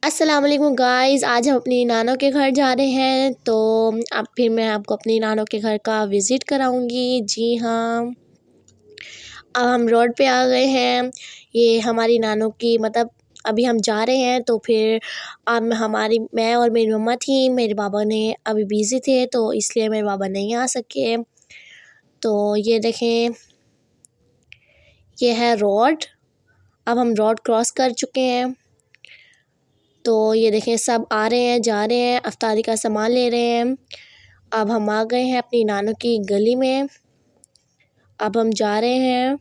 अस्सलाम वालेकुम गाइस, आज हम अपनी नानों के घर जा रहे हैं। तो अब फिर मैं आपको अपनी नानों के घर का विज़िट कराऊंगी। जी हाँ, अब हम रोड पे आ गए हैं। ये हमारी नानों की मतलब अभी हम जा रहे हैं। तो फिर अब मैं और मेरी मम्मा थी, मेरे बाबा ने अभी बिज़ी थे तो इसलिए मेरे बाबा नहीं आ सके। तो ये देखें, ये है रोड। अब हम रोड क्रॉस कर चुके हैं। तो ये देखें, सब आ रहे हैं, जा रहे हैं, अफ्तारी का सामान ले रहे हैं। अब हम आ गए हैं अपनी नानों की गली में। अब हम जा रहे हैं।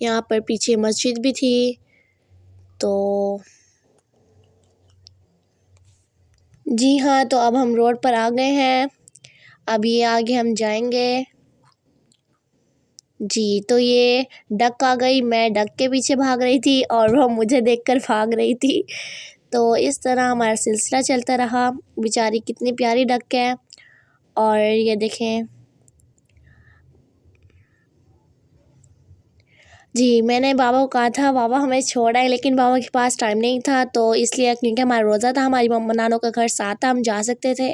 यहाँ पर पीछे मस्जिद भी थी। तो जी हाँ, तो अब हम रोड पर आ गए हैं। अब ये आगे हम जाएंगे। जी, तो ये डक आ गई। मैं डक के पीछे भाग रही थी और वो मुझे देखकर भाग रही थी। तो इस तरह हमारा सिलसिला चलता रहा। बेचारी कितनी प्यारी डक है। और ये देखें, जी, मैंने बाबा को कहा था बाबा हमें छोड़ आएँ, लेकिन बाबा के पास टाइम नहीं था। तो इसलिए क्योंकि हमारा रोज़ा था, हमारी नानों का घर साथ था, हम जा सकते थे,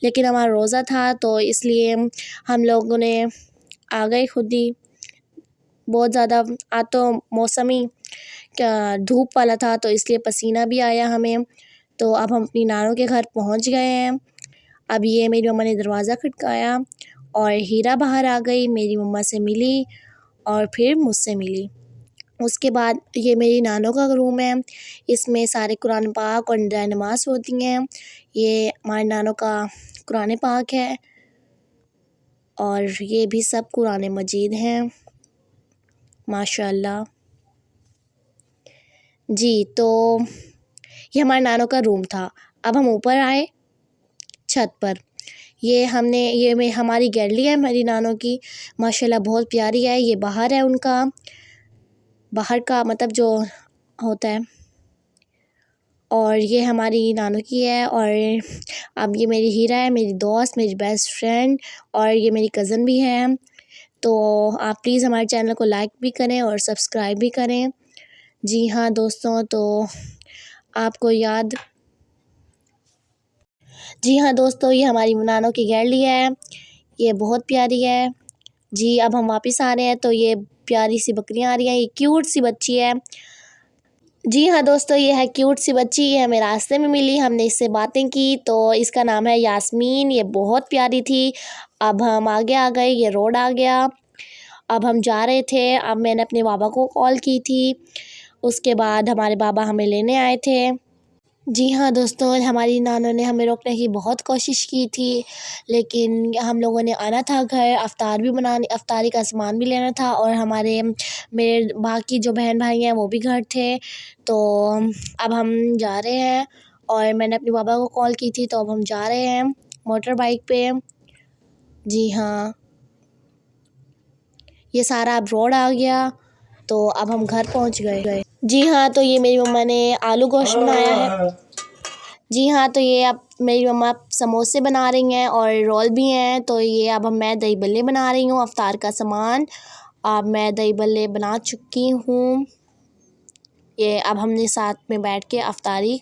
लेकिन हमारा रोज़ा था तो इसलिए हम लोगों ने आ गए खुद ही। बहुत ज़्यादा आज तो मौसम ही क्या धूप वाला था तो इसलिए पसीना भी आया हमें। तो अब हम अपनी नानों के घर पहुँच गए हैं। अब ये मेरी मम्मा ने दरवाज़ा खटकाया और हीरा बाहर आ गई, मेरी मम्मा से मिली और फिर मुझसे मिली। उसके बाद ये मेरी नानों का रूम है। इसमें सारे कुरान पाक और नमाज़ होती हैं। ये हमारे नानों का कुरान पाक है और ये भी सब कुरान मजीद हैं, माशाअल्लाह। जी, तो ये हमारे नानों का रूम था। अब हम ऊपर आए छत पर। ये में हमारी गैलरी है मेरी नानों की, माशाल्लाह बहुत प्यारी है। ये बाहर है उनका, बाहर का मतलब जो होता है। और ये हमारी नानों की है। और अब ये मेरी हीरा है, मेरी दोस्त, मेरी बेस्ट फ्रेंड और ये मेरी कज़न भी है। तो आप प्लीज़ हमारे चैनल को लाइक भी करें और सब्सक्राइब भी करें। जी हाँ दोस्तों, तो आपको याद जी हाँ दोस्तों, ये हमारी नानों की गैलरी है। ये बहुत प्यारी है। जी, अब हम वापस आ रहे हैं तो ये प्यारी सी बकरियाँ आ रही हैं। ये क्यूट सी बच्ची है। जी हाँ दोस्तों, ये है क्यूट सी बच्ची। ये हमें रास्ते में मिली, हमने इससे बातें की। तो इसका नाम है यास्मीन। ये बहुत प्यारी थी। अब हम आगे आ गए, ये रोड आ गया। अब हम जा रहे थे। अब मैंने अपने बाबा को कॉल की थी। उसके बाद हमारे बाबा हमें लेने आए थे। जी हाँ दोस्तों, हमारी नानों ने हमें रोकने की बहुत कोशिश की थी, लेकिन हम लोगों ने आना था घर, अफ्तारी का सामान भी लेना था और मेरे बाकी जो बहन भाई हैं वो भी घर थे। तो अब हम जा रहे हैं और मैंने अपने बाबा को कॉल की थी। तो अब हम जा रहे हैं मोटर बाइक पे। जी हाँ, ये सारा अब रोड आ गया। तो अब हम घर पहुँच गए। जी हाँ, तो ये मेरी मम्मा ने आलू गोश्त बनाया है। जी हाँ, तो ये अब मेरी मम्मा समोसे बना रही हैं और रोल भी हैं। तो ये अब मैं दही बल्ले बना रही हूँ, अफ्तार का सामान। अब मैं दही बल्ले बना चुकी हूँ। ये अब हमने साथ में बैठ के अफ्तारी